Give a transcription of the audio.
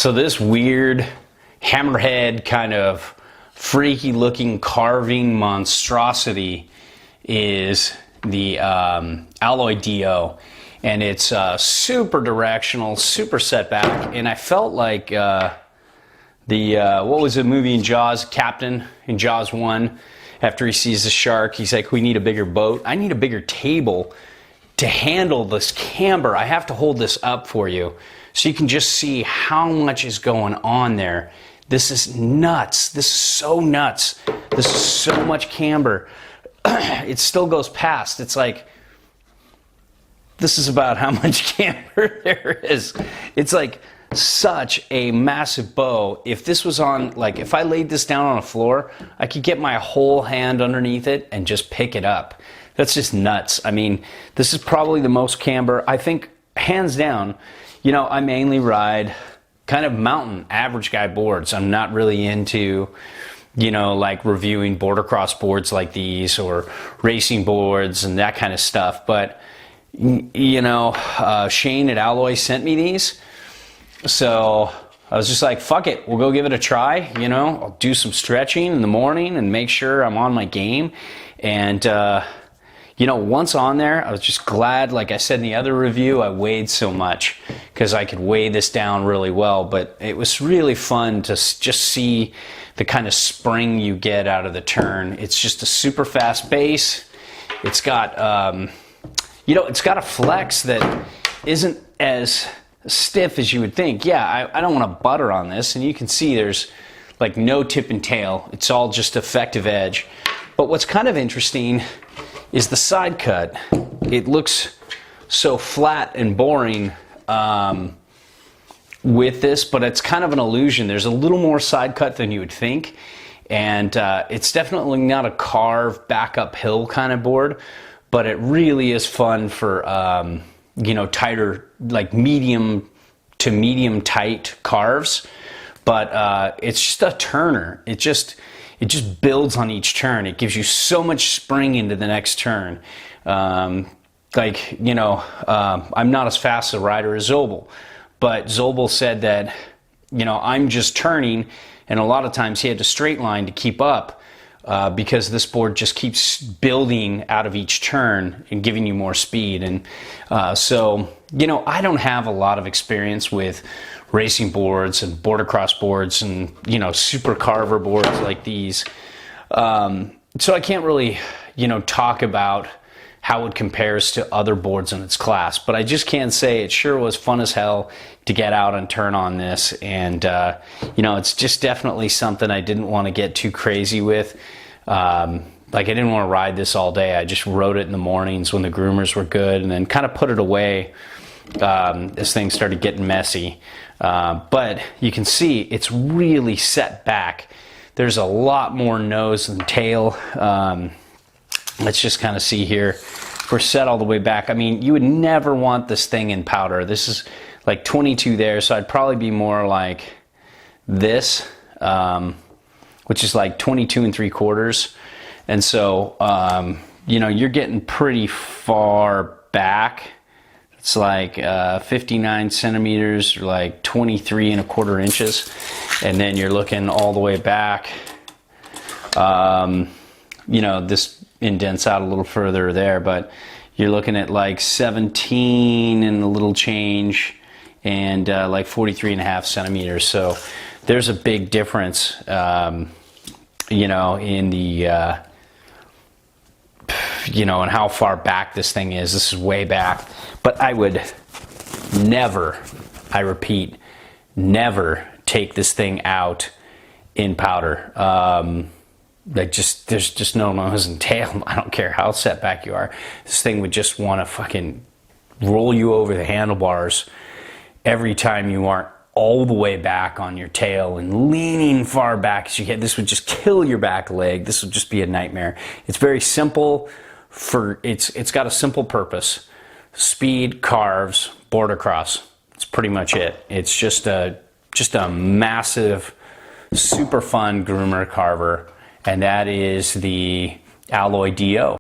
So this weird hammerhead kind of freaky looking carving monstrosity is the Alloy DO, and it's super directional, super set back, and I felt like what was the movie in Jaws, Captain in Jaws 1, after he sees the shark, he's like, we need a bigger boat. I need a bigger table to handle this camber. I have to hold this up for you so you can just see how much is going on there. This is nuts. This is so nuts. This is so much camber. It still goes past. It's like, this is about how much camber there is. It's like such a massive bow. If this was on, like, if I laid this down on a floor, I could get my whole hand underneath it and just pick it up. That's just nuts. I mean, this is probably the most camber, I think, hands down. You know, I mainly ride kind of mountain, average guy boards. I'm not really into, you know, like reviewing bordercross boards like these or racing boards and that kind of stuff. But, you know, Shane at Alloy sent me these. So I was just like, fuck it, we'll go give it a try. You know, I'll do some stretching in the morning and make sure I'm on my game. And, you know, once on there, I was just glad, like I said in the other review, I weighed so much because I could weigh this down really well. But it was really fun to just see the kind of spring you get out of the turn. It's just a super fast base. It's got, you know, it's got a flex that isn't as stiff as you would think. Yeah, I don't want to butter on this, and you can see there's like no tip and tail. It's all just effective edge. But what's kind of interesting is the side cut. It looks so flat and boring with this, but it's kind of an illusion. There's a little more side cut than you would think, and it's definitely not a carve back uphill kind of board, but it really is fun for you know, tighter, like medium to medium tight carves. But it's just a turner. It just builds on each turn. It gives you so much spring into the next turn. Like, you know, I'm not as fast a rider as Zobel, but Zobel said that, you know, I'm just turning, and a lot of times he had to straight line to keep up because this board just keeps building out of each turn and giving you more speed. And so, you know, I don't have a lot of experience with racing boards and bordercross boards and, you know, super carver boards like these. So I can't really, you know, talk about how it compares to other boards in its class, but I just can say it sure was fun as hell to get out and turn on this. And, you know, it's just definitely something I didn't want to get too crazy with. Like, I didn't want to ride this all day. I just rode it in the mornings when the groomers were good, and then kind of put it away as things started getting messy. But you can see it's really set back. There's a lot more nose than tail. Let's just kind of see here. We're set all the way back. I mean, you would never want this thing in powder. This is like 22 there, so I'd probably be more like this, which is like 22 3/4. And so, you know, you're getting pretty far back. It's like 59 centimeters, or like 23 1/4 inches. And then you're looking all the way back. You know, this indents out a little further there, but you're looking at like 17 and a little change, and like 43.5 centimeters. So there's a big difference, you know, in the, you know, and how far back this thing is. This is way back. But I would never, I repeat, never take this thing out in powder. Like, just, there's just no nose and tail. I don't care how set back you are. This thing would just want to fucking roll you over the handlebars every time you aren't all the way back on your tail and leaning far back as you can. This would just kill your back leg. This would just be a nightmare. It's very simple. It's got a simple purpose: speed, carves, bordercross. It's pretty much it. It's just a massive, super fun groomer carver, and that is the Alloy DO.